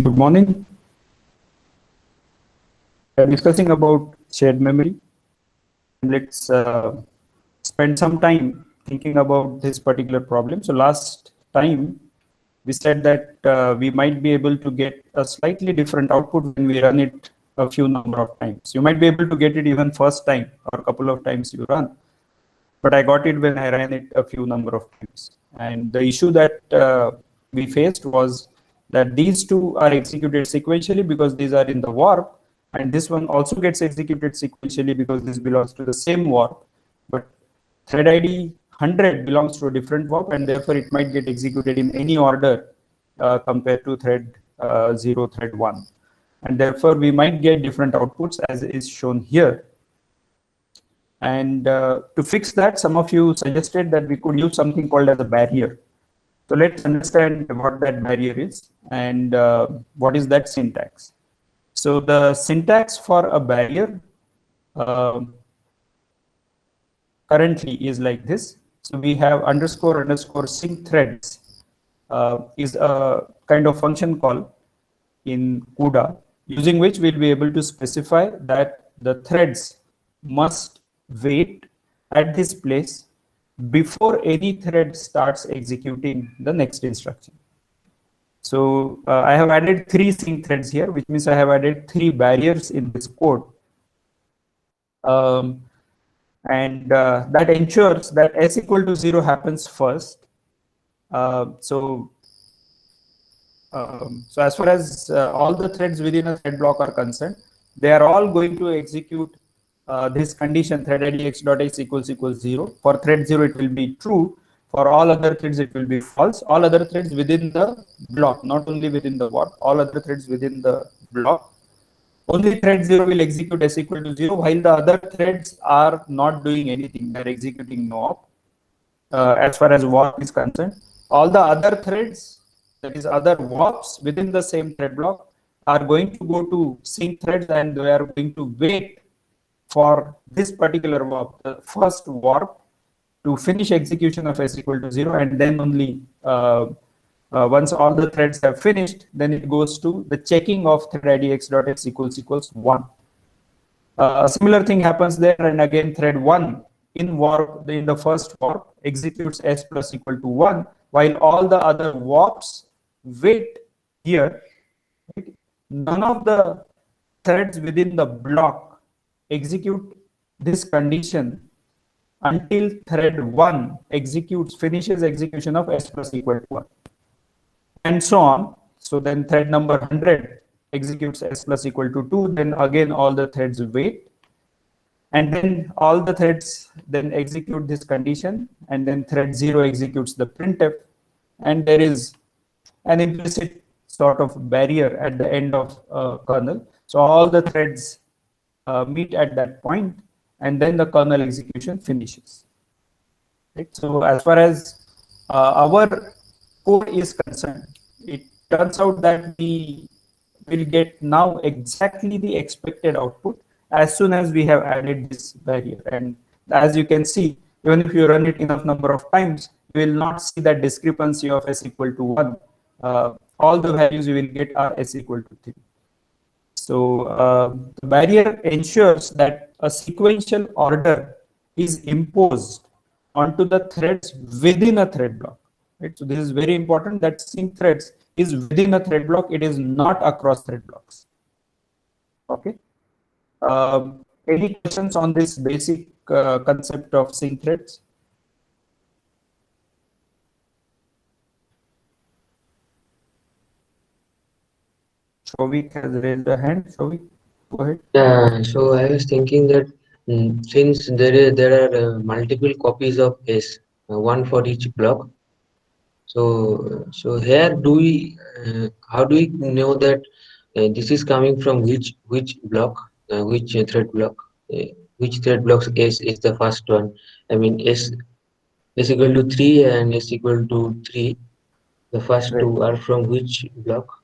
Good morning. We are discussing about shared memory. Let's spend some time thinking about this particular problem. So last time we said that we might be able to get a slightly different output when we run it a few number of times. You might be able to get it even first time or a couple of times you run. But I got it when I ran it a few number of times. And the issue that we faced was that these two are executed sequentially because these are in the warp, and this one also gets executed sequentially because this belongs to the same warp, but thread ID 100 belongs to a different warp, and therefore it might get executed in any order compared to thread 0, thread 1. And therefore we might get different outputs as is shown here. And to fix that, some of you suggested that we could use something called as a barrier. So let's understand what that barrier is and what is that syntax. So the syntax for a barrier currently is like this. So we have underscore syncthreads is a kind of function call in CUDA, using which we'll be able to specify that the threads must wait at this place before any thread starts executing the next instruction. So I have added 3 sync threads here, which means I have added 3 barriers in this code. And that ensures that s equal to 0 happens first. So as far as all the threads within a thread block are concerned, they are all going to execute this condition thread id x.x equals 0. For thread 0 it will be true. For all other threads it will be false. All other threads within the block, not only within the warp, all other threads within the block. Only thread 0 will execute s equal to 0, while the other threads are not doing anything. They are executing no op. As far as warp is concerned, all the other threads, that is other warps within the same thread block, are going to go to sync threads, and they are going to wait for this particular warp, the first warp, to finish execution of s equal to 0, and then only once all the threads have finished, then it goes to the checking of thread id x.x equals 1. A similar thing happens there, and again thread 1 in warp, in the first warp, executes s plus equal to 1, while all the other warps wait here. Right? None of the threads within the block execute this condition until thread 1 finishes execution of s plus equal to 1, and so on. So then thread number 100 executes s plus equal to 2, then again all the threads wait, and then all the threads then execute this condition, and then thread 0 executes the printf, and there is an implicit sort of barrier at the end of kernel. So all the threads meet at that point, and then the kernel execution finishes. Right? So as far as our code is concerned, it turns out that we will get now exactly the expected output as soon as we have added this barrier. And as you can see, even if you run it enough number of times, you will not see that discrepancy of s equal to 1. All the values you will get are s equal to 3. So the barrier ensures that a sequential order is imposed onto the threads within a thread block. Right? So this is very important, that sync threads is within a thread block. It is not across thread blocks. Okay. Any questions on this basic concept of sync threads? Shovik has raised a hand. Shovik, go ahead. Yeah, so I was thinking that since there are multiple copies of S, one for each block. So here how do we know that this is coming from which block, which thread block, which thread block's S is the first one? I mean S equal to 3 and S equal to 3. The first Right. two are from which block?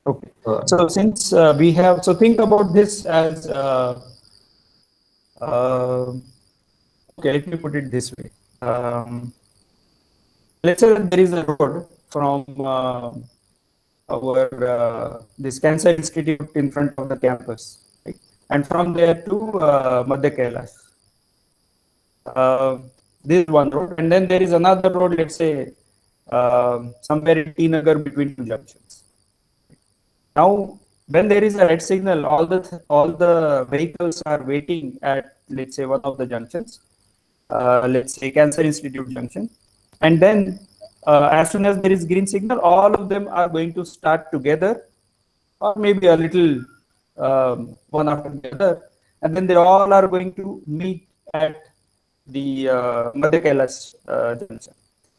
Okay. So since we have, so think about this as, okay, let me put it this way. Let's say that there is a road from our this Cancer Institute in front of the campus, right? And from there to Madhya Kailash. This is one road, and then there is another road, let's say somewhere in T Nagar between two junctions. Now, when there is a red signal, all the vehicles are waiting at, let's say, one of the junctions, let's say Cancer Institute junction, and then as soon as there is green signal, all of them are going to start together, or maybe a little one after the other, and then they all are going to meet at the Madhya Kailash junction.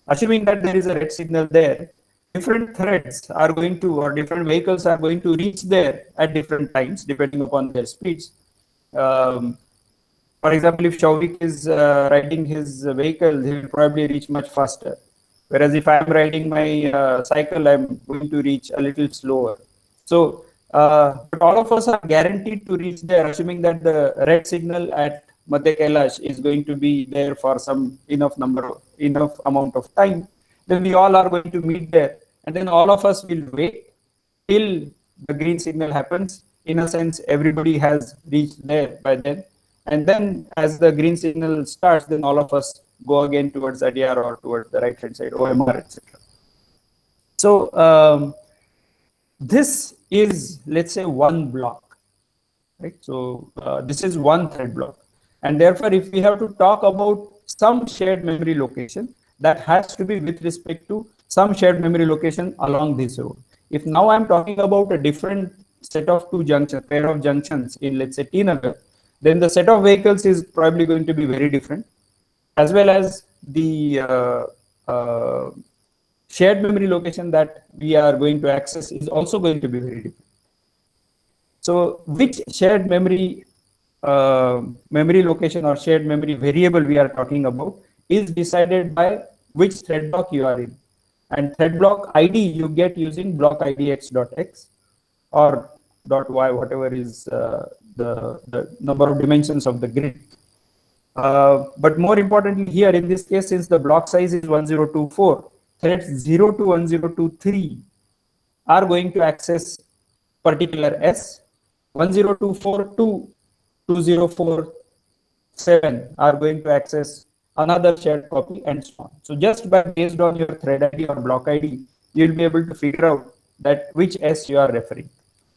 Assuming that there is a red signal there, different threads are going to, or different vehicles are going to reach there at different times, depending upon their speeds. For example, if Shauvik is riding his vehicle, he will probably reach much faster. Whereas if I am riding my cycle, I'm going to reach a little slower. So, but all of us are guaranteed to reach there, assuming that the red signal at Madhya Kailash is going to be there for some enough amount of time. Then we all are going to meet there, and then all of us will wait till the green signal happens. In a sense, everybody has reached there by then, and then as the green signal starts, then all of us go again towards ADR or towards the right hand side, OMR, etc. So this is, let's say, one block, right? So this is one thread block, and therefore if we have to talk about some shared memory location, that has to be with respect to some shared memory location along this road. If now I'm talking about a different set of two junctions, pair of junctions in, let's say, T Nagar, then the set of vehicles is probably going to be very different, as well as the shared memory location that we are going to access is also going to be very different. So which shared memory location or shared memory variable we are talking about is decided by which thread block you are in. And thread block ID you get using block idx.x or .y, whatever is the number of dimensions of the grid. But more importantly here in this case, since the block size is 1024, threads 0 to 1023 are going to access particular S, 1024 to 2047 are going to access another shared copy, and so on. So just by based on your thread ID or block ID, you will be able to figure out that which S you are referring,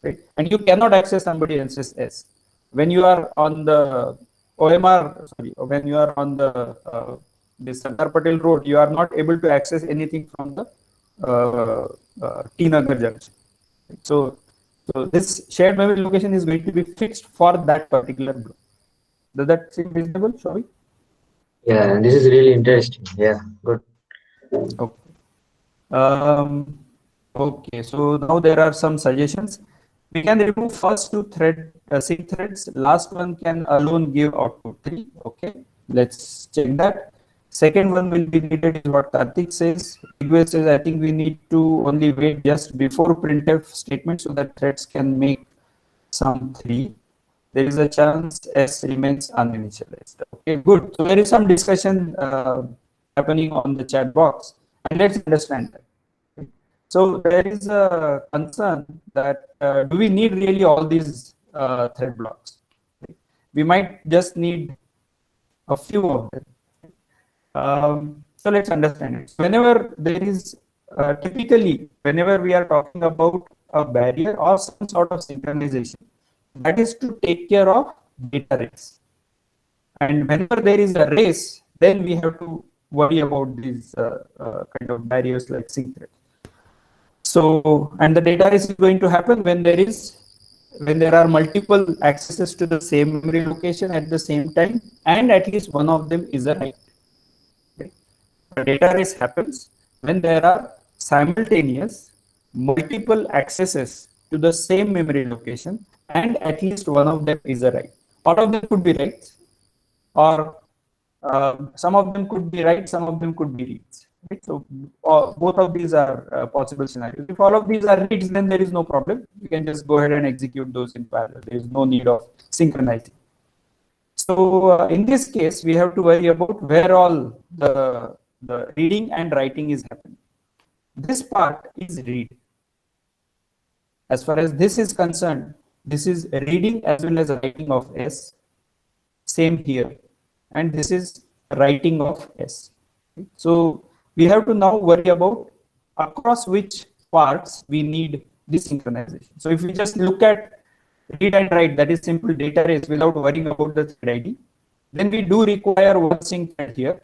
right? And you cannot access somebody else's S. When you are on the OMR, sorry, when you are on the this Sardar Patel road, you are not able to access anything from the T Nagar junction. So this shared memory location is going to be fixed for that particular block. Does that seem reasonable, Shavi? Yeah, this is really interesting. Yeah, good. Okay. Okay, so now there are some suggestions. We can remove first two sync threads. Last one can alone give output 3. Okay, let's check that. Second one will be needed is what Karthik says. Rigved says, I think we need to only wait just before printf statement so that threads can make some 3. There is a chance S remains uninitialized. Okay, good. So there is some discussion happening on the chat box, and let's understand that. So there is a concern that do we need really all these thread blocks? We might just need a few of them. So let's understand it. Whenever there is typically, whenever we are talking about a barrier or some sort of synchronization, that is to take care of data race. And whenever there is a race, then we have to worry about these kind of barriers like syncthread. So, and the data race is going to happen when there are multiple accesses to the same memory location at the same time, and at least one of them is a write. Okay. The data race happens when there are simultaneous multiple accesses to the same memory location, and at least one of them is a write. All of them could be writes, or some of them could be writes, some of them could be reads. Right? So both of these are possible scenarios. If all of these are reads, then there is no problem. You can just go ahead and execute those in parallel. There is no need of synchronizing. So in this case, we have to worry about where all the reading and writing is happening. This part is read. As far as this is concerned, this is reading as well as writing of S. Same here, and this is writing of S. So we have to now worry about across which parts we need this synchronization. So if we just look at read and write, that is simple data race without worrying about the thread ID, then we do require one sync thread here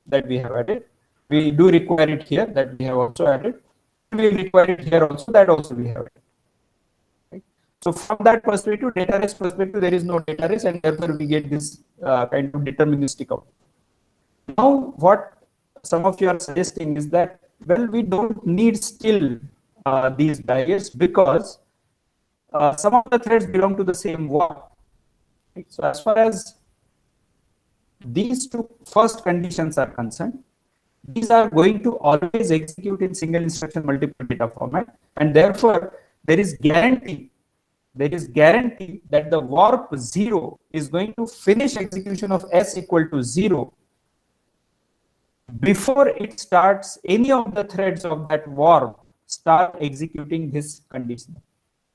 that we have added. We do require it here that we have also added. We require it here also, that also we have added. Right? So from that perspective, data race perspective, there is no data race, and therefore we get this kind of deterministic output. Now, what some of you are suggesting is that, well, we don't need still these barriers because some of the threads belong to the same warp. Right? So as far as these two first conditions are concerned, these are going to always execute in single instruction multiple data format, and therefore there is guarantee that the warp 0 is going to finish execution of S equal to 0 before it starts any of the threads of that warp start executing this condition.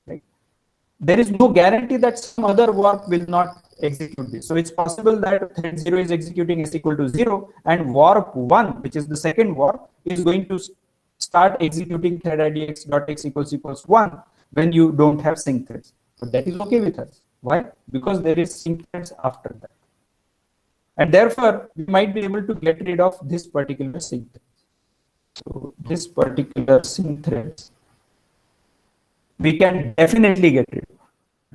Right? There is no guarantee that some other warp will not execute this. So it's possible that thread 0 is executing S equal to 0 and warp 1, which is the second warp, is going to start executing thread ID x.x equals 1 when you don't have sync threads. But that is okay with us. Why? Because there is sync threads after that. And therefore, we might be able to get rid of this particular sync thread. So this particular sync threads, we can definitely get rid of.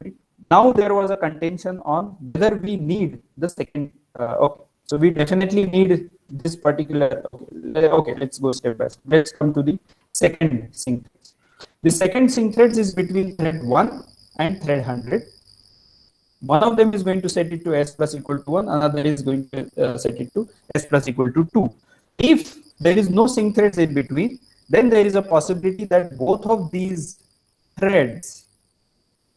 Right? Now there was a contention on whether we need the second. Okay, so we definitely need this particular. Okay, let's go step by step. Let's come to the second sync threads. The second sync threads is between thread 1 and thread 100. One of them is going to set it to S plus equal to 1, another is going to set it to S plus equal to 2. If there is no sync threads in between, then there is a possibility that both of these threads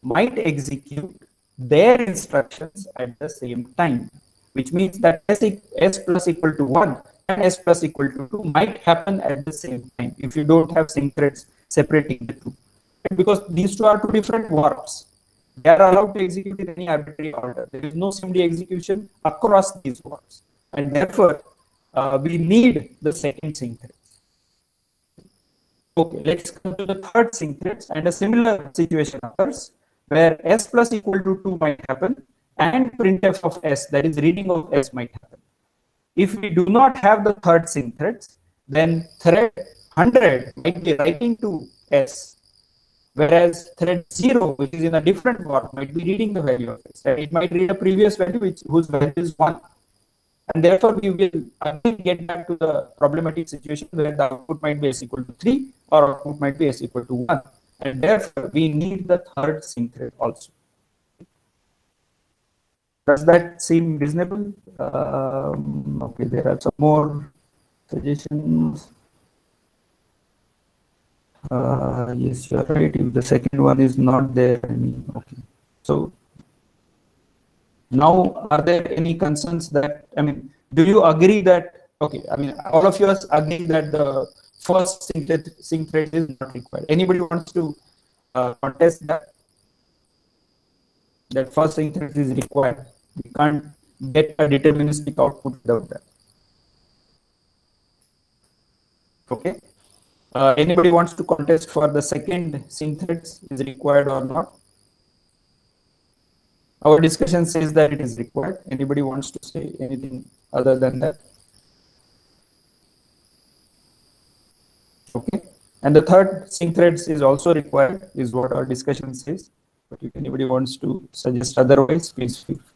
might execute their instructions at the same time, which means that S plus equal to 1 and S plus equal to 2 might happen at the same time if you don't have sync threads separating the two. Because these two are two different warps. They are allowed to execute in any arbitrary order. There is no SIMD execution across these warps. And therefore, we need the second sync threads. Okay, let's come to the third sync threads, and a similar situation occurs where S plus equal to 2 might happen and printf of S, that is reading of S, might happen. If we do not have the third sync threads, then thread 100 might be writing to S, whereas thread 0, which is in a different warp, might be reading the value of S. It might read a previous value whose value is 1. And therefore, we will again get back to the problematic situation where the output might be S equal to 3 or output might be S equal to 1. And therefore, we need the third sync thread also. Does that seem reasonable? Okay, there are some more suggestions. Yes, you're right. If the second one is not there, I mean, okay. So now, are there any concerns that, I mean, do you agree that, okay, I mean, all of you agree that the first sync thread is not required. Anybody wants to contest that? That first sync thread is required. We can't get a deterministic output without that. Okay. Anybody wants to contest for the second sync threads is required or not? Our discussion says that it is required. Anybody wants to say anything other than that? Okay. And the third sync threads is also required, is what our discussion says. But if anybody wants to suggest otherwise, please feel free.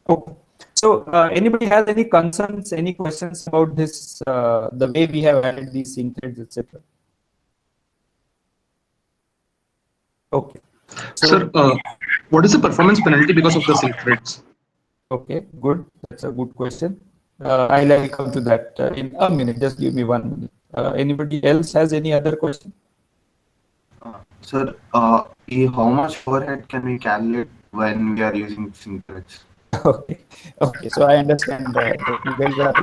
Okay. So anybody has any concerns, any questions about this, the way we have added these sync threads, etc.? Okay. So, sir, what is the performance penalty because of the sync threads? Okay, good. That's a good question. I'll come to that in a minute. Just give me 1 minute. Anybody else has any other question? Sir, how much overhead can we calculate when we are using sync threads? Okay, okay. So I understand that you guys are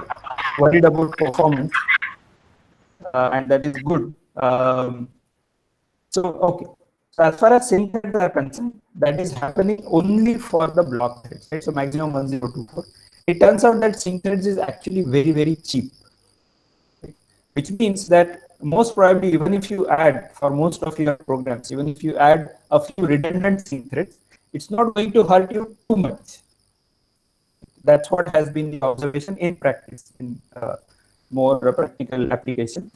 worried about performance, and that is good. So okay, So as far as syncthreads are concerned, that is happening only for the block threads, right? So maximum 1024. It turns out that syncthreads is actually very, very cheap, right? Which means that most probably, even if you add for most of your programs, even if you add a few redundant syncthreads, it's not going to hurt you too much. That's what has been the observation in practice, in more practical applications.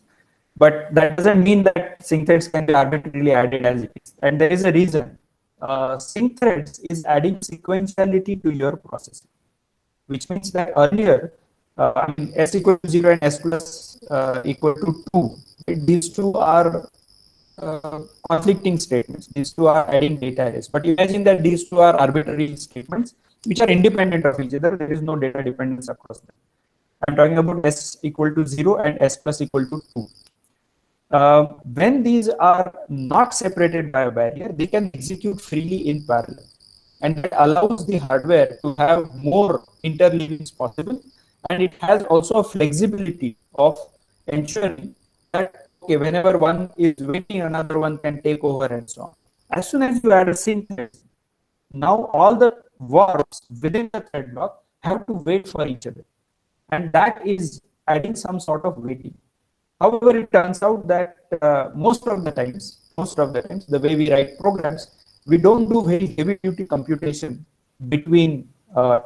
But that doesn't mean that syncthreads can be arbitrarily added as it is. And there is a reason. Syncthreads is adding sequentiality to your process, which means that earlier, I mean, s equal to 0 and s plus equal to 2. Right? These two are conflicting statements. These two are adding data arrays. But imagine that these two are arbitrary statements which are independent of each other. There is no data dependence across them. I'm talking about s equal to 0 and s plus equal to 2. When these are not separated by a barrier, they can execute freely in parallel. And that allows the hardware to have more interleavings possible. And it has also a flexibility of ensuring that, okay, whenever one is waiting, another one can take over and so on. As soon as you add a syncthread, now all the warps within the thread block have to wait for each other. And that is adding some sort of waiting. However, it turns out that most of the times, the way we write programs, we don't do very heavy-duty computation between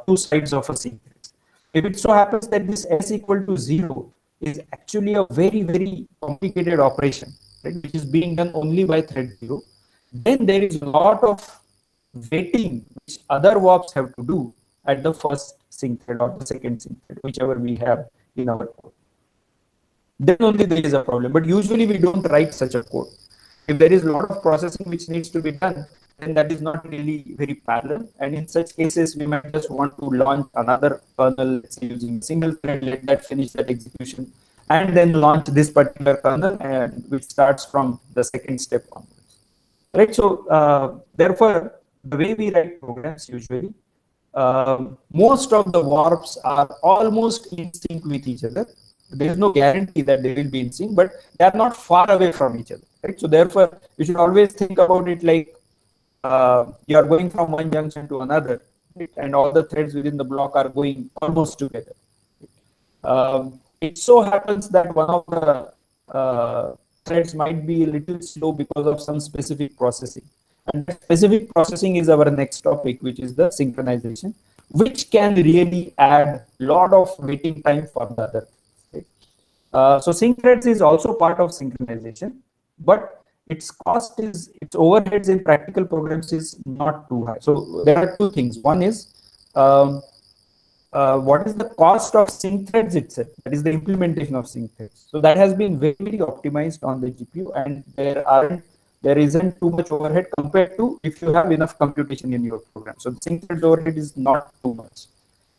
two sides of a syncthread. If it so happens that this s equal to 0 is actually a very, very complicated operation, right, which is being done only by thread 0, then there is a lot of waiting which other warps have to do at the first syncthread or the second syncthread, whichever we have in our code. Then only there is a problem. But usually we don't write such a code. If there is a lot of processing which needs to be done, then that is not really very parallel. And in such cases, we might just want to launch another kernel, let's say using single thread, let that finish that execution, and then launch this particular kernel, and which starts from the second step onwards. Right. So therefore, the way we write programs usually, most of the warps are almost in sync with each other. There is no guarantee that they will be in sync, but they are not far away from each other. Right? So therefore, you should always think about it like you are going from one junction to another, right? And all the threads within the block are going almost together. It so happens that one of the threads might be a little slow because of some specific processing. And that specific processing is our next topic, which is the synchronization, which can really add a lot of waiting time for the other. So syncthreads is also part of synchronization, but its cost is, its overheads in practical programs is not too high. So there are two things. One is what is the cost of syncthreads itself? That is the implementation of syncthreads. So that has been very, very optimized on the GPU, and there isn't too much overhead compared to if you have enough computation in your program. So the syncthreads overhead is not too much.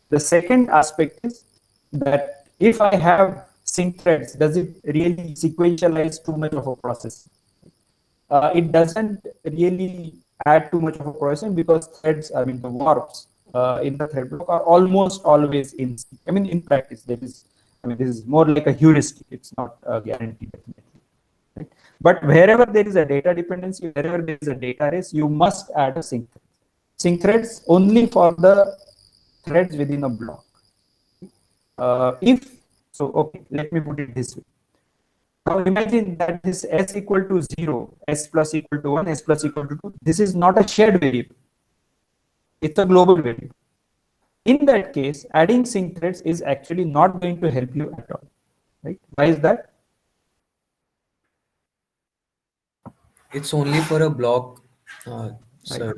The second aspect is that if I have syncthreads, does it really sequentialize too much of a process? It doesn't really add too much of a processing because threads, I mean the warps in the thread block are almost always in sync. I mean in practice, there is, I mean this is more like a heuristic. It's not a guarantee definitely. Right? But wherever there is a data dependency, wherever there is a data race, you must add a syncthread. Syncthreads only for the threads within a block. So, okay, let me put it this way. Now imagine that this s equal to 0, s plus equal to 1, s plus equal to 2, this is not a shared variable. It's a global variable. In that case, adding syncthreads is actually not going to help you at all. Right? Why is that? It's only for a block. Sir.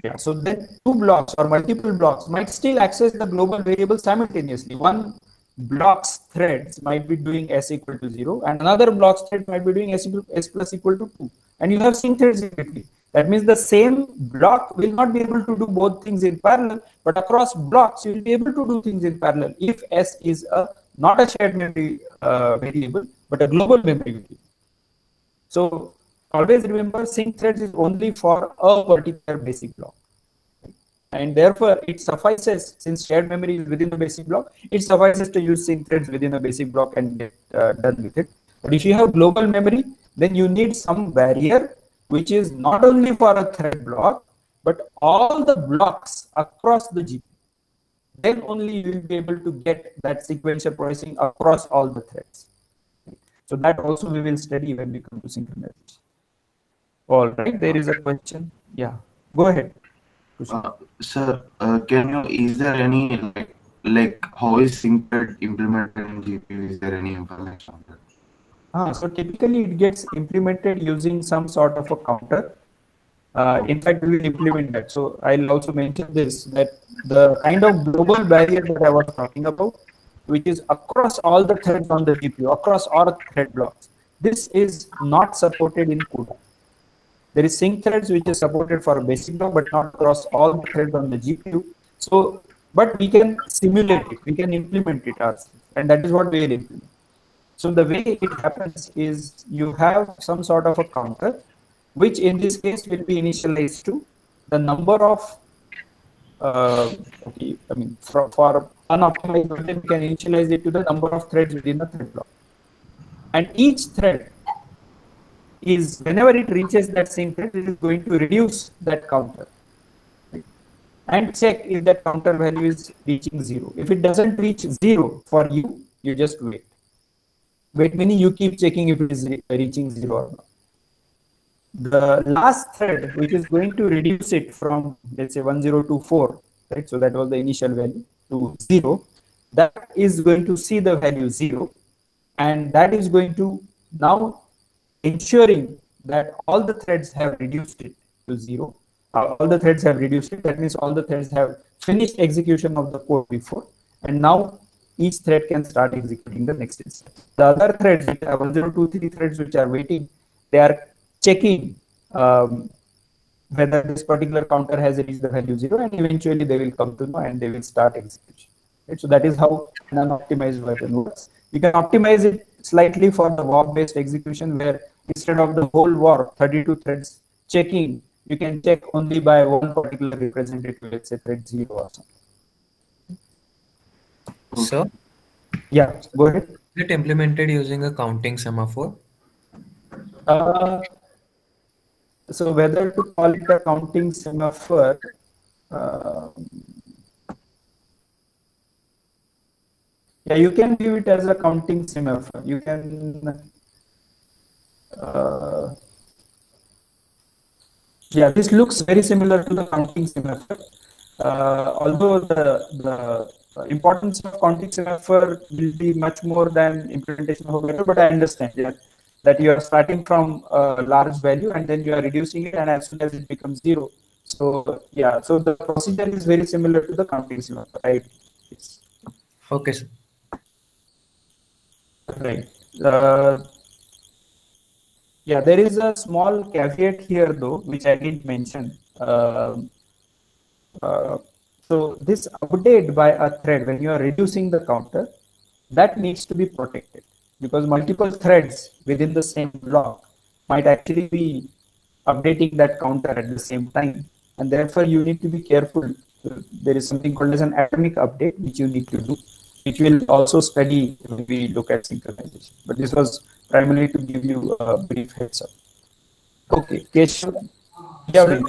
Yeah, so then two blocks or multiple blocks might still access the global variable simultaneously. One block's threads might be doing s equal to 0, and another block's thread might be doing s plus equal to 2. And you have syncthreads in between. That means the same block will not be able to do both things in parallel, but across blocks you will be able to do things in parallel if s is not a shared memory variable, but a global memory variable. So always remember, syncthreads is only for a particular basic block. And therefore, it suffices, since shared memory is within the basic block, it suffices to use syncthreads within a basic block and get done with it. But if you have global memory, then you need some barrier which is not only for a thread block, but all the blocks across the GPU. Then only you will be able to get that sequential processing across all the threads. So that also we will study when we come to synchronization. All right, there is a question. Yeah, go ahead. Sir, is there any how is syncthread implemented in GPU? Is there any information on that? So typically it gets implemented using some sort of a counter. In fact, we will implement that. So I'll also mention this, that the kind of global barrier that I was talking about, which is across all the threads on the GPU, across all thread blocks, this is not supported in CUDA. There is syncthreads which is supported for a basic block, but not across all the threads on the GPU. So, but we can simulate it, we can implement it ourselves, and that is what we will implement. So the way it happens is you have some sort of a counter, which in this case will be initialized to the number of, for unoptimized version, we can initialize it to the number of threads within the thread block. And each thread is, whenever it reaches that same thread, it is going to reduce that counter, right? And check if that counter value is reaching 0. If it doesn't reach 0 for you, you just wait. Wait meaning you keep checking if it is reaching 0 or not. The last thread, which is going to reduce it from, let's say, 1024, right? So that was the initial value, to 0. That is going to see the value 0, and that is going to now ensuring that all the threads have reduced it to 0. All the threads have reduced it. That means all the threads have finished execution of the code before, and now each thread can start executing the next instance. The other threads, which are 1023 threads which are waiting, they are checking whether this particular counter has reached the value 0, and eventually they will come to know and they will start execution. Right? So that is how an unoptimized version works. You can optimize it slightly for the war-based execution, where instead of the whole war, 32 threads checking, you can check only by one particular representative, let's say thread 0 or something. Sir? Yeah, go ahead. Is it implemented using a counting semaphore? So whether to call it a counting semaphore, yeah, you can view it as a counting semaphore. You can, yeah, this looks very similar to the counting semaphore. Although the importance of counting semaphore will be much more than implementation of a method, but I understand that you are starting from a large value and then you are reducing it, and as soon as it becomes 0. So yeah, so the procedure is very similar to the counting semaphore, right? Okay, sir. Right. Yeah, there is a small caveat here though, which I didn't mention. So this update by a thread, when you are reducing the counter, that needs to be protected, because multiple threads within the same block might actually be updating that counter at the same time, and therefore you need to be careful. There is something called as an atomic update which you need to do, which we'll also study when we look at synchronization. But this was primarily to give you a brief heads up. Okay, Keshav, yeah.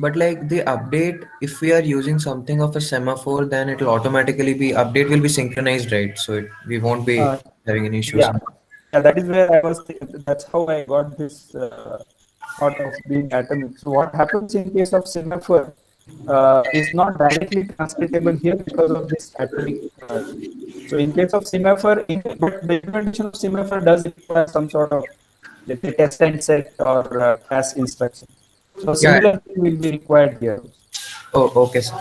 But like the update, if we are using something of a semaphore, then it will automatically be, update will be synchronized, right? So we won't be having any issues. Yeah, that is where I was. That's how I got this thought of being atomic. So what happens in case of semaphore is not directly translatable here because of this atomic. So in case of semaphore, but the implementation of semaphore does require some sort of, let's say, test and set or pass instruction. So similar thing will be required here. Oh, okay, sir.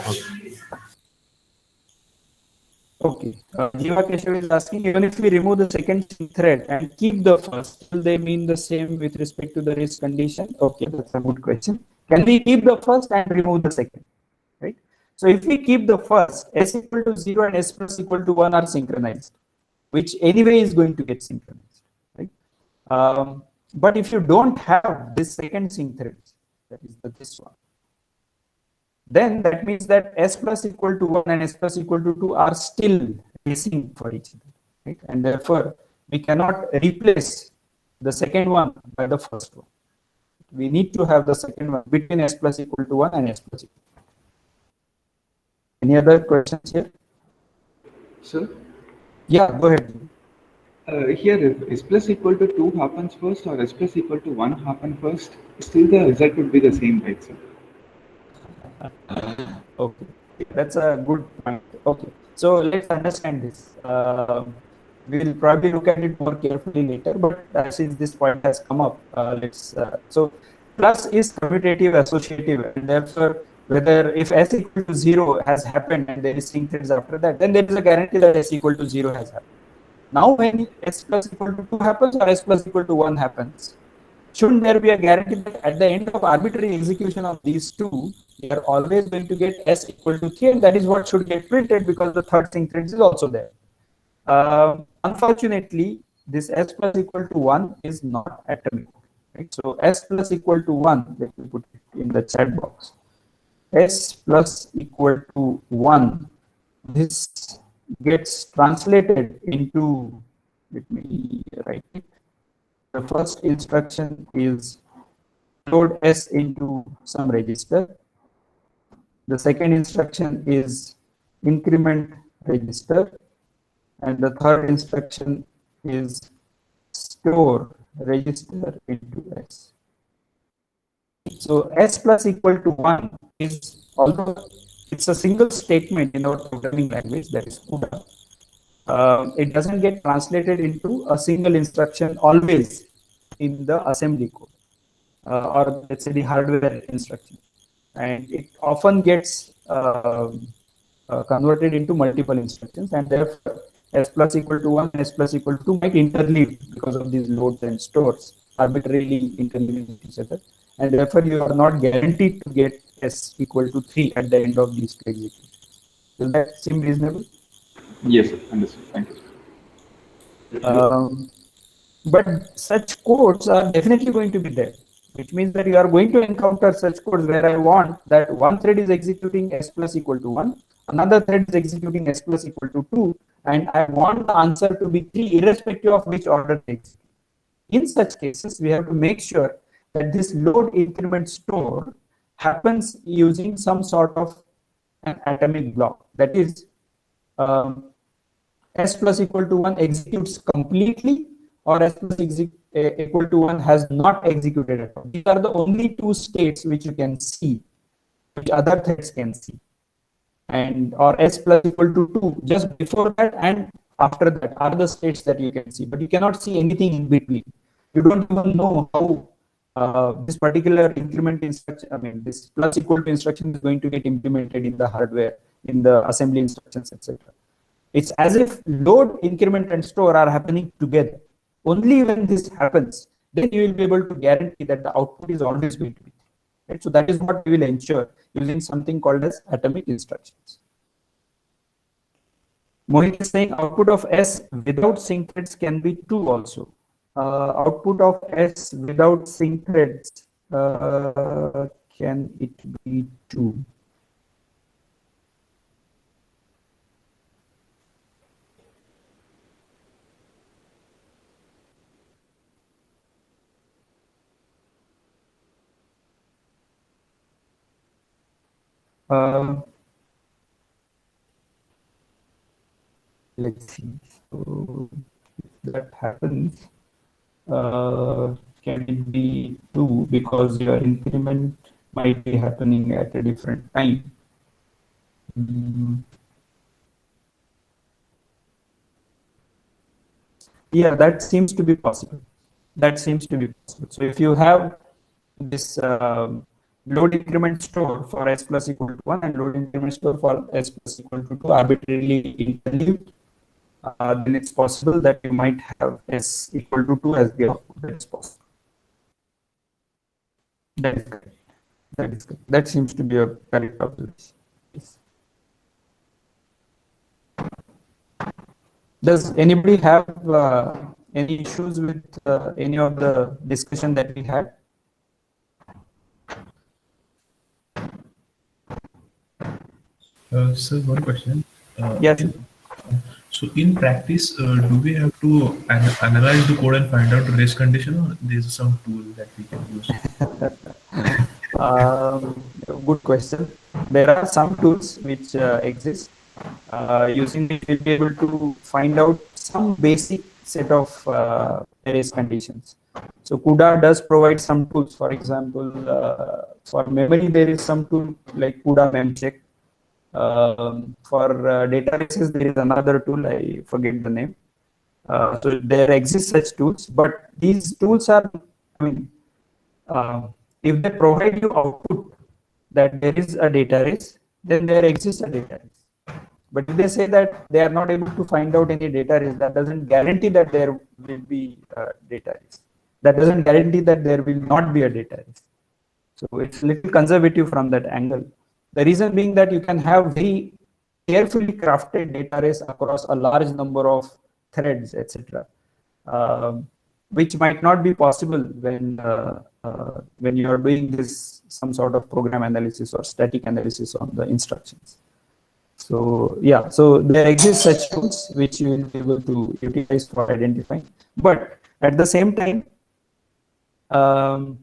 Okay. Jeeva Keshav is asking, even if we remove the second thread and keep the first, will they mean the same with respect to the race condition? Okay, that's a good question. Can we keep the first and remove the second? Right. So if we keep the first, s equal to 0 and s plus equal to 1 are synchronized, which anyway is going to get synchronized. Right. But if you don't have this second sync thread, that is this one, then that means that s plus equal to 1 and s plus equal to 2 are still racing for each other, right? And therefore we cannot replace the second one by the first one. We need to have the second one between s plus equal to 1 and s plus equal. Any other questions here? Sir, Yeah, go ahead. here if s plus equal to 2 happens first or s plus equal to 1 happen first, still the result would be the same, right, sir? Okay, that's a good point. Okay, so let's understand this. We will probably look at it more carefully later, but since this point has come up, so plus is commutative associative, and therefore whether if s equal to 0 has happened and there is syncthreads after that, then there is a guarantee that s equal to 0 has happened. Now when s plus equal to 2 happens or s plus equal to 1 happens, shouldn't there be a guarantee that at the end of arbitrary execution of these two, we are always going to get s equal to 3, and that is what should get printed because the third syncthread is also there. Unfortunately, this s plus equal to 1 is not atomic. Right? So s plus equal to 1, let me put it in the chat box. S plus equal to 1, this gets translated into, let me write it. The first instruction is load s into some register. The second instruction is increment register, and the third instruction is store register into s. So s plus equal to 1 is, although it's a single statement in our programming language, that is CUDA, it doesn't get translated into a single instruction always in the assembly code, or let's say the hardware instruction, and it often gets converted into multiple instructions, and therefore s plus equal to 1 and s plus equal to 2 might interleave because of these loads and stores arbitrarily interleaving with each other, and therefore you are not guaranteed to get s equal to 3 at the end of these two executions. Does that seem reasonable? Yes, sir. Understood. Thank you. But such codes are definitely going to be there, which means that you are going to encounter such codes where I want that one thread is executing s plus equal to 1, another thread is executing s plus equal to 2, and I want the answer to be 3 irrespective of which order they execute. In such cases, we have to make sure that this load increment store happens using some sort of an atomic block. That is, s plus equal to 1 executes completely, or s plus equal to 1 has not executed at all. These are the only two states which you can see, which other threads can see. And or s plus equal to 2, just before that and after that are the states that you can see, but you cannot see anything in between. You don't even know how this particular increment instruction, I mean, this plus equal to instruction is going to get implemented in the hardware, in the assembly instructions, etc. It's as if load, increment, and store are happening together. Only when this happens, then you will be able to guarantee that the output is always going to be. Right? So that is what we will ensure using something called as atomic instructions. Mohit is saying output of S without sync threads can be 2 also. Output of S without sync threads, can it be 2? Let's see. So if that happens, can it be 2 because your increment might be happening at a different time? Yeah, that seems to be possible. That seems to be possible. So if you have this load increment store for s plus equal to 1 and load increment store for s plus equal to 2 arbitrarily interleaved, then it's possible that you might have s equal to 2 as the output. That is possible. That is correct. That is correct. That seems to be a correct observation. Yes. Does anybody have any issues with any of the discussion that we had? So one question. Yes. So in practice, do we have to analyze the code and find out the race condition, or there's some tool that we can use? Good question. There are some tools which exist using which we'll be able to find out some basic set of race conditions. So CUDA does provide some tools. For example, for memory, there is some tool like CUDA memcheck. For databases, there is another tool, I forget the name. So there exist such tools, but these tools are, I mean, if they provide you output that there is a data race, then there exists a data race. But if they say that they are not able to find out any data race, that doesn't guarantee that there will be a data race. That doesn't guarantee that there will not be a data race. So it's a little conservative from that angle. The reason being that you can have very carefully crafted data race across a large number of threads, etc., which might not be possible when you are doing this some sort of program analysis or static analysis on the instructions. So yeah, so there exist such tools which you will be able to utilize for identifying. But at the same time, for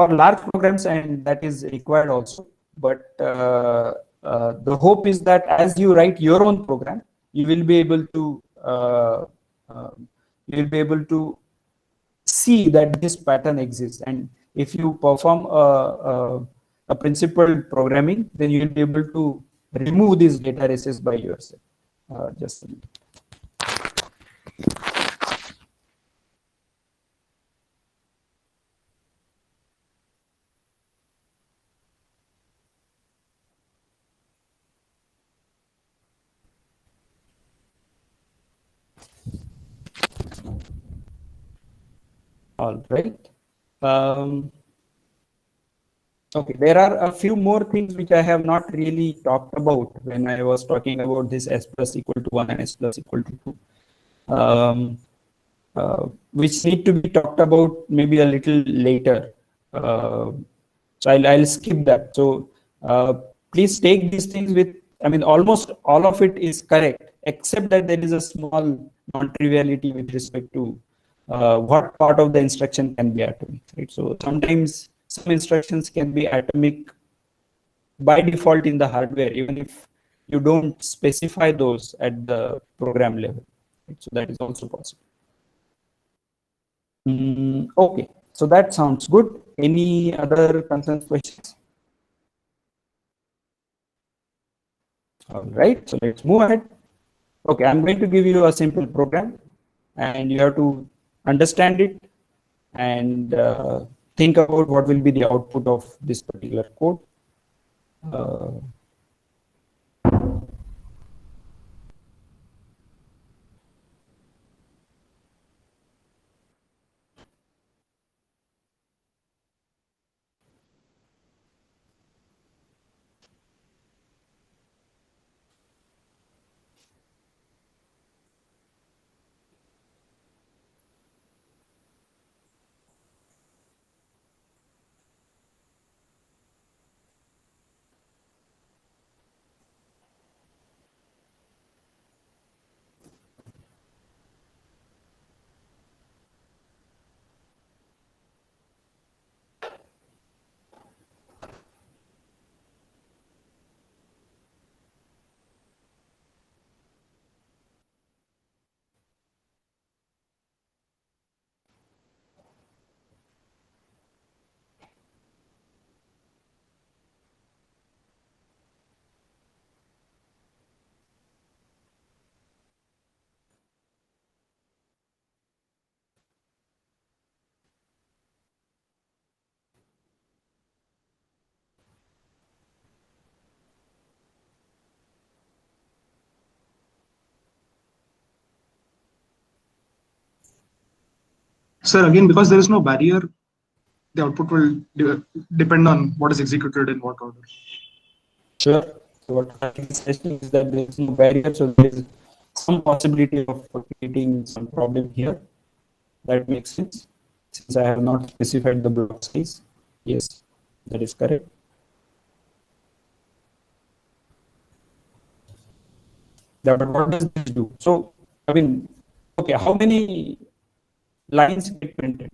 large programs, and that is required also. But the hope is that as you write your own program, you will be able to see that this pattern exists, and if you perform a principled programming, then you will be able to remove these data races by yourself. Just a minute. All right. Okay, there are a few more things which I have not really talked about when I was talking about this s plus equal to 1 and s plus equal to 2, which need to be talked about maybe a little later. So I'll skip that. So please take these things with, I mean, almost all of it is correct, except that there is a small non-triviality with respect to what part of the instruction can be atomic, right? So sometimes some instructions can be atomic by default in the hardware, even if you don't specify those at the program level, right? So that is also possible. Okay, so that sounds good. Any other concerns, questions? All right, so let's move ahead. Okay, I'm going to give you a simple program, and you have to understand it and think about what will be the output of this particular code. Sir, again, because there is no barrier, the output will depend on what is executed in what order. Sure. So what I think is testing is that there is no barrier, so there is some possibility of creating some problem here. That makes sense, since I have not specified the block size. Yes, that is correct. But what does this do? So, I mean, okay, how many lines get printed?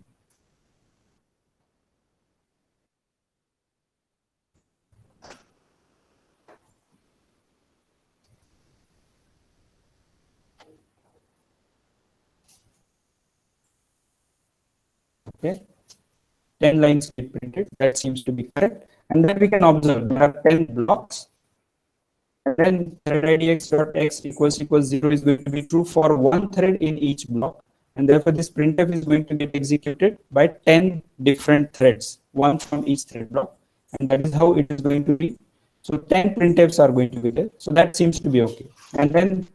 Okay, 10 lines get printed. That seems to be correct. And then we can observe there are 10 blocks. And then thread idx.x equals 0 is going to be true for one thread in each block. And therefore, this printf is going to get executed by 10 different threads, one from each thread block. And that is how it is going to be. So 10 printfs are going to be there. So that seems to be okay. And then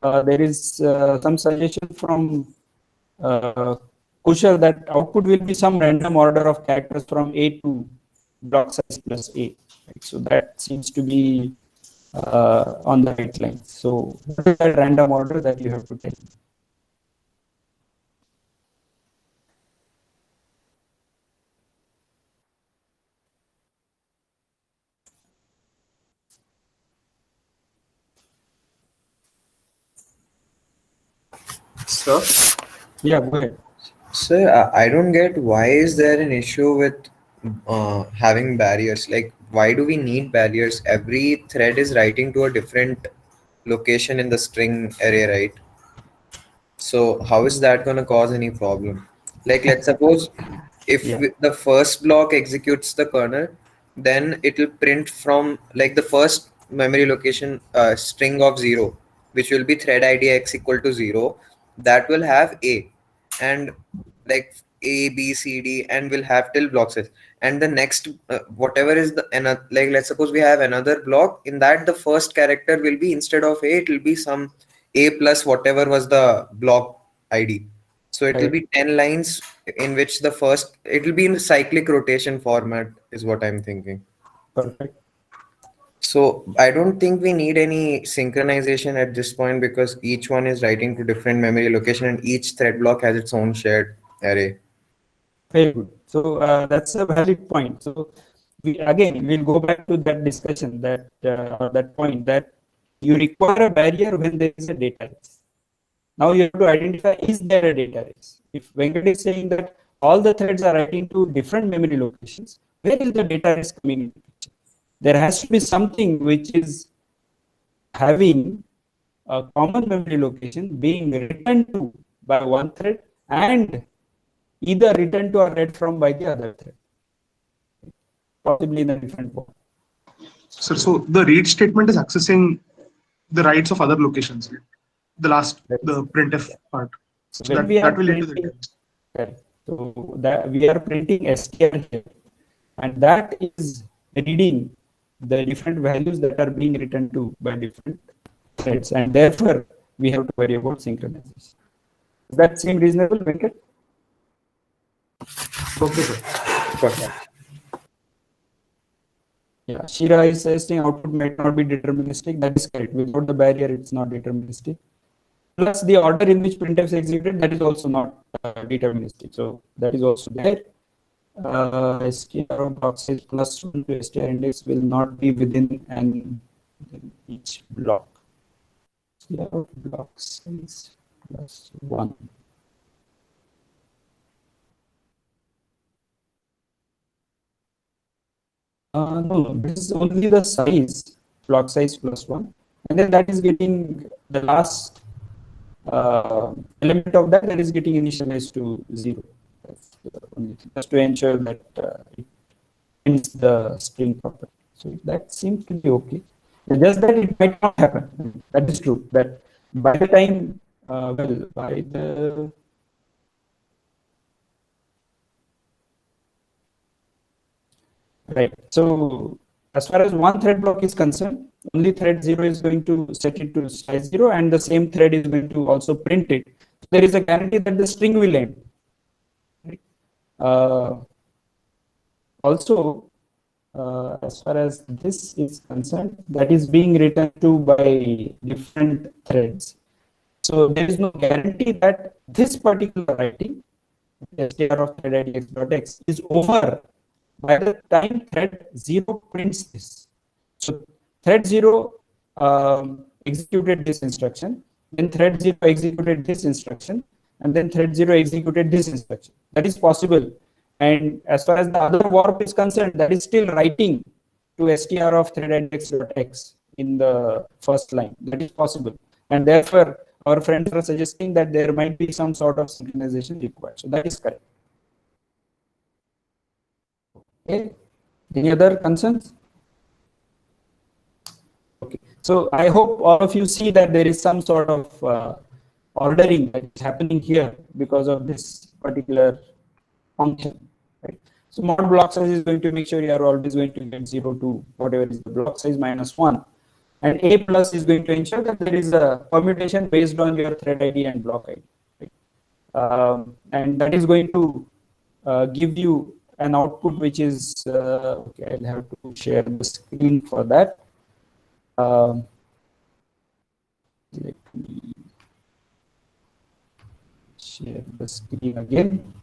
there is some suggestion from Kushal that output will be some random order of characters from A to block size plus A. Right? So that seems to be on the right line. So what is that random order that you have to tell? Sir, Yeah, go ahead. sir, I don't get why is there an issue with having barriers? Like, why do we need barriers? Every thread is writing to a different location in the string array, right? So how is that going to cause any problem? Like, let's suppose if Yeah. the first block executes the kernel, then it will print from like the first memory location string of 0, which will be thread id x equal to 0. That will have a, and like a b c d, and will have till block size. And the next whatever is the another, like let's suppose we have another block in that the first character will be, instead of a, it will be some a plus whatever was the block id. So it will Right. be 10 lines in which the first, it will be in cyclic rotation format is what I'm thinking. Perfect. So I don't think we need any synchronization at this point because each one is writing to different memory location and each thread block has its own shared array. Very good. So that's a valid point. So we again we'll go back to that discussion that or that point that you require a barrier when there is a data race. Now you have to identify, is there a data race? If Venkat is saying that all the threads are writing to different memory locations, where is the data race coming into picture? There has to be something which is having a common memory location being written to by one thread and either written to or read from by the other thread, possibly in a different form. So the read statement is accessing the writes of other locations. The last, the printf part. So When we are that will lead to the printing, data. correct. So that we are printing str here, and that is reading the different values that are being written to by different threads, and therefore we have to worry about synchronization. Does that seem reasonable, Venkat? Okay, sir. Perfect. Yeah, Shira is suggesting output might not be deterministic. That is correct. Without the barrier, it's not deterministic. Plus, the order in which printf is executed, that is also not deterministic. So that is also there. Str of block size plus 1 to str index will not be within each block. Str of block size plus 1. No, this is only the size, block size plus 1. And then that is getting the last element of that is getting initialized to 0. Just to ensure that it ends the string property. So that seems to be okay. Just that it might not happen. That is true. That by the time, by the right. So as far as one thread block is concerned, only thread 0 is going to set it to size 0, and the same thread is going to also print it. So there is a guarantee that the string will end. Right? Also, as far as this is concerned, that is being written to by different threads. So there is no guarantee that this particular writing, str of thread idx.x, is over by the time thread 0 prints this. So thread 0 executed this instruction, then thread 0 executed this instruction, and then thread 0 executed this instruction. That is possible. And as far as the other warp is concerned, that is still writing to str of threadindex.x in the first line. That is possible. And therefore, our friends are suggesting that there might be some sort of synchronization required. So that is correct. Okay. Any other concerns? Okay. So I hope all of you see that there is some sort of ordering that is happening here because of this particular function. Right? So mod block size is going to make sure you are always going to get 0 to whatever is the block size minus 1. And A plus is going to ensure that there is a permutation based on your thread ID and block ID. Right? And that is going to give you an output which is, okay, I'll have to share the screen for that. Let me share the screen again.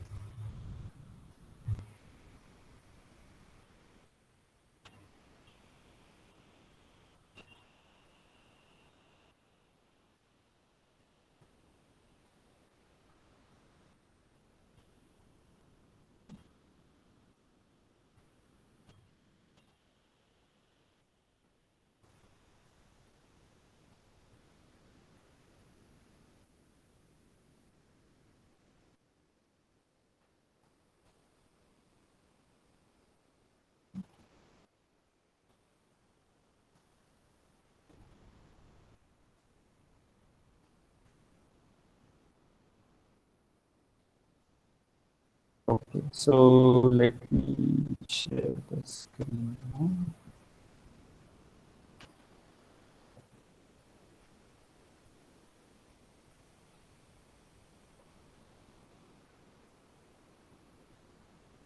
Okay, so let me share the screen now.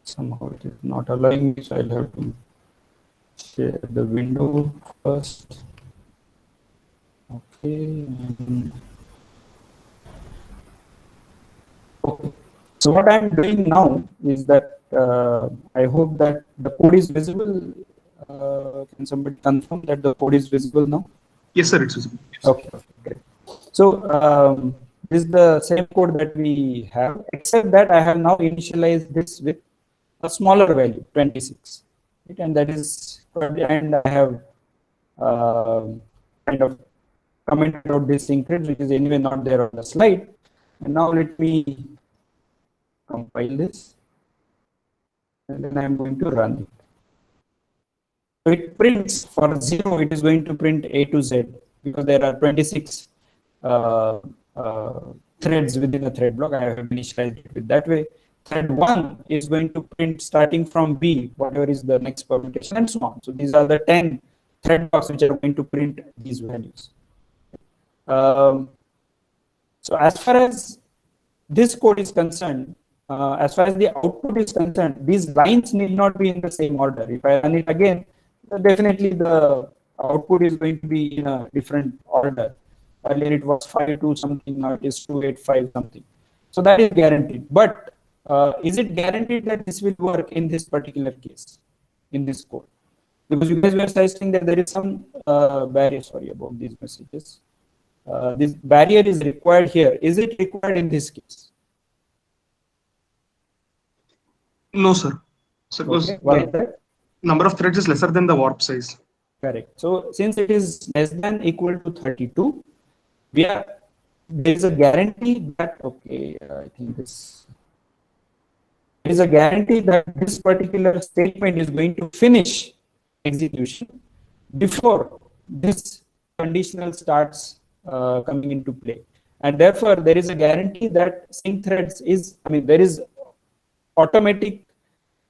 Somehow it is not allowing me, so I'll have to share the window first. Okay. Okay. So what I'm doing now is that I hope that the code is visible. Can somebody confirm that the code is visible now? Yes, sir, it's visible. Okay, great. So this is the same code that we have, except that I have now initialized this with a smaller value, 26. Right? And that is probably, and I have kind of commented out this syncthread, which is anyway not there on the slide. And now let me compile this, and then I'm going to run it. So it prints for 0, it is going to print A to Z because there are 26 threads within a thread block. I have initialized it with that way. Thread 1 is going to print starting from B, whatever is the next permutation, and so on. So these are the 10 thread blocks which are going to print these values. So as far as this code is concerned, as far as the output is concerned, these lines need not be in the same order. If I run it again, definitely the output is going to be in a different order. Earlier it was 5.2 something, now it is 2.8.5 something. So that is guaranteed. But is it guaranteed that this will work in this particular case, in this code? Because you guys were suggesting that there is some barrier, sorry about these messages. This barrier is required here. Is it required in this case? No, sir. So because the number of threads is lesser than the warp size. Correct. So since it is less than equal to 32, there is a guarantee that, okay, I think this, there is a guarantee that this particular statement is going to finish execution before this conditional starts coming into play. And therefore, there is a guarantee that syncthreads is, there is automatic,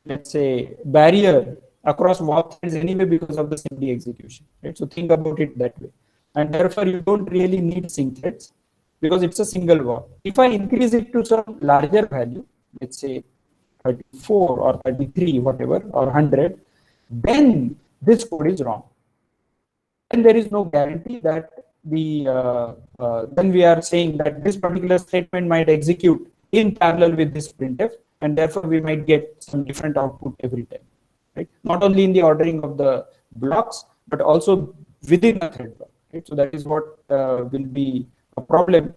let's say, barrier across warp threads anyway because of the SIMD execution. Right? So think about it that way. And therefore, you don't really need syncthreads because it's a single warp. If I increase it to some larger value, let's say 34 or 33, whatever, or 100, then this code is wrong. And there is no guarantee that then we are saying that this particular statement might execute in parallel with this printf, and therefore we might get some different output every time, right? Not only in the ordering of the blocks, but also within a thread block. right? So that is what will be a problem.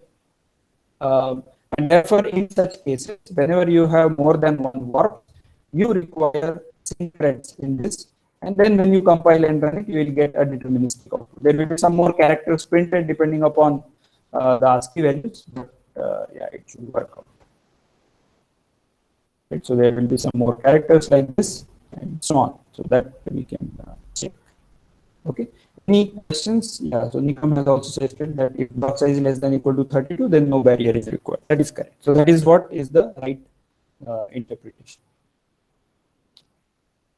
And therefore, in such cases, whenever you have more than one warp, you require syncthreads in this. And then when you compile and run it, you will get a deterministic output. There will be some more characters printed depending upon the ASCII values, but yeah, it should work out. Right, so there will be some more characters like this and so on. So that we can check. Okay. Any questions? Yeah. So Nikam has also suggested that if block size is less than equal to 32, then no barrier is required. That is correct. So that is what is the right interpretation.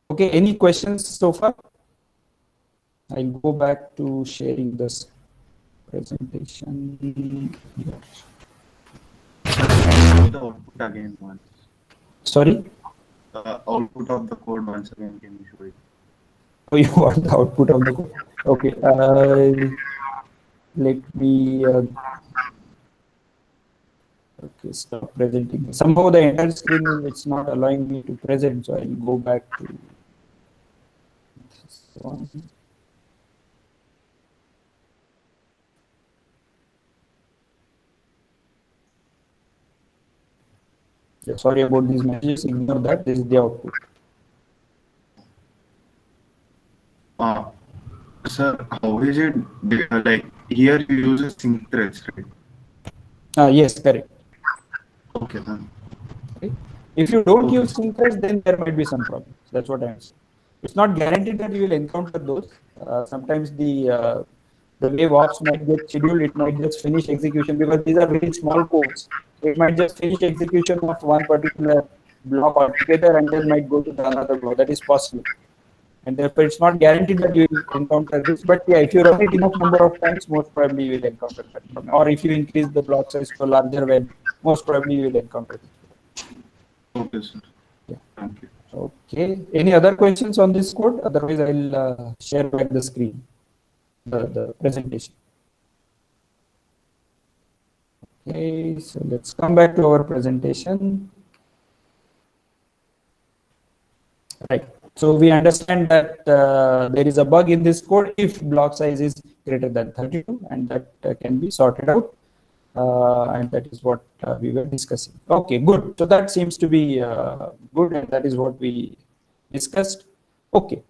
Okay. Any questions so far? I'll go back to sharing this presentation. Yeah. The output again once. Sorry. Output of the code once again. Can you show it? Oh, you want the output of the code? Okay. Let me. Okay, stop presenting. Somehow the entire screen it's not allowing me to present, so I'll go back to this one. Yeah, sorry about these messages. Ignore that. This is the output. Sir, how is it like here you use a syncthreads, right? Yes, correct. Okay, then. Okay. If you don't use syncthreads, then there might be some problems. That's what I'm saying. It's not guaranteed that you will encounter those. Sometimes the way ops might get scheduled, it might just finish execution because these are very small codes. It might just finish execution of one particular block altogether and then might go to the another block. That is possible. And therefore, it's not guaranteed that you will encounter this. But yeah, if you run it enough number of times, most probably you will encounter that problem. Or if you increase the block size to a larger value, most probably you will encounter it. Okay, sir. Yeah. Thank you. Okay. Any other questions on this code? Otherwise, I'll share back the screen, the presentation. Okay, so let's come back to our presentation. Right. So we understand that there is a bug in this code if block size is greater than 32, and that can be sorted out. And that is what we were discussing. Okay, good. So that seems to be good, and that is what we discussed. Okay.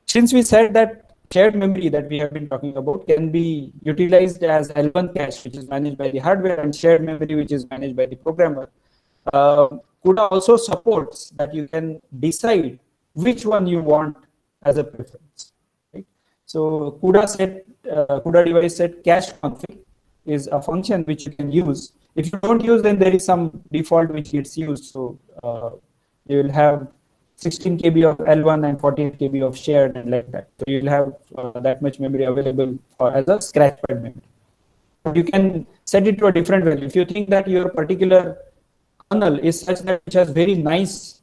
Since we said that shared memory that we have been talking about can be utilized as L1 cache, which is managed by the hardware, and shared memory, which is managed by the programmer. CUDA also supports that you can decide which one you want as a preference. Right? So CUDA device set cache config is a function which you can use. If you don't use, then there is some default which gets used. So you will have 16 KB of L1 and 48 KB of shared and like that. So you will have that much memory available as a scratchpad memory. But you can set it to a different value. If you think that your particular kernel is such that it has very nice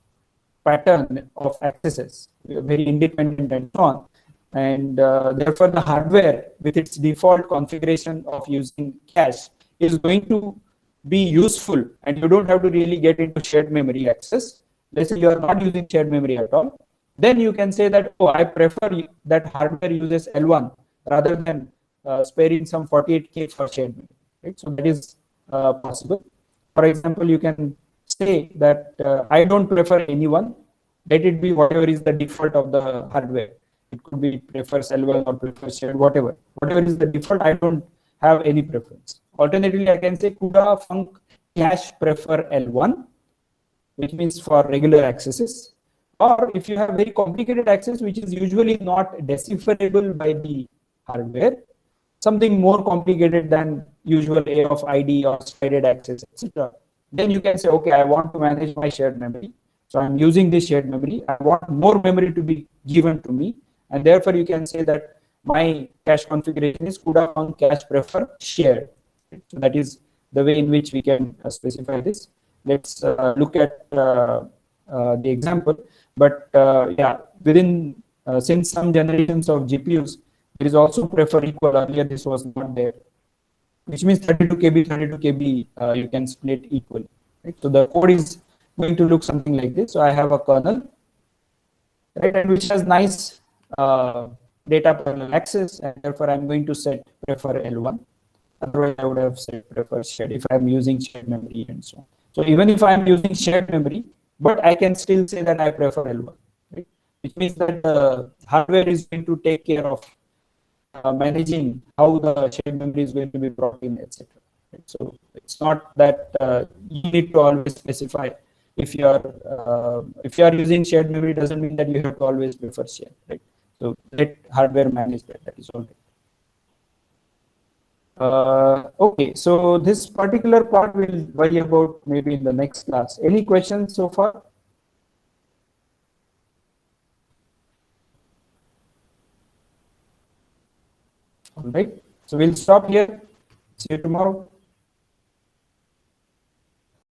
pattern of accesses, very independent and so on, and therefore the hardware with its default configuration of using cache is going to be useful, and you don't have to really get into shared memory access. Let's say you are not using shared memory at all, then you can say that, oh, I prefer that hardware uses L1 rather than sparing some 48K for shared memory. Right? So that is possible. For example, you can say that I don't prefer anyone. Let it be whatever is the default of the hardware. It could be prefers L1 or prefers shared, whatever. Whatever is the default, I don't have any preference. Alternatively, I can say CUDA func cache prefer L1, which means for regular accesses. Or if you have very complicated access, which is usually not decipherable by the hardware, something more complicated than usual A of ID or strided access, etc. Then you can say, okay, I want to manage my shared memory. So I'm using this shared memory. I want more memory to be given to me. And therefore, you can say that my cache configuration is CUDA func cache prefer shared. So that is the way in which we can specify this. Let's look at the example. But yeah, within since some generations of GPUs, there is also prefer equal. Earlier, this was not there, which means 32 KB, 32 KB, you can split equally. Right? So the code is going to look something like this. So I have a kernel, right, and which has nice data parallel access, and therefore I'm going to set prefer L1. Otherwise, I would have said prefer shared if I'm using shared memory and so on. So even if I'm using shared memory, but I can still say that I prefer L1, right? Which means that the hardware is going to take care of managing how the shared memory is going to be brought in, etc. Right? So it's not that you need to always specify. If you are using shared memory, doesn't mean that you have to always prefer shared, right? So let hardware manage that. That is all right. Okay, so this particular part we'll worry about maybe in the next class. Any questions so far? All right, so we'll stop here. See you tomorrow.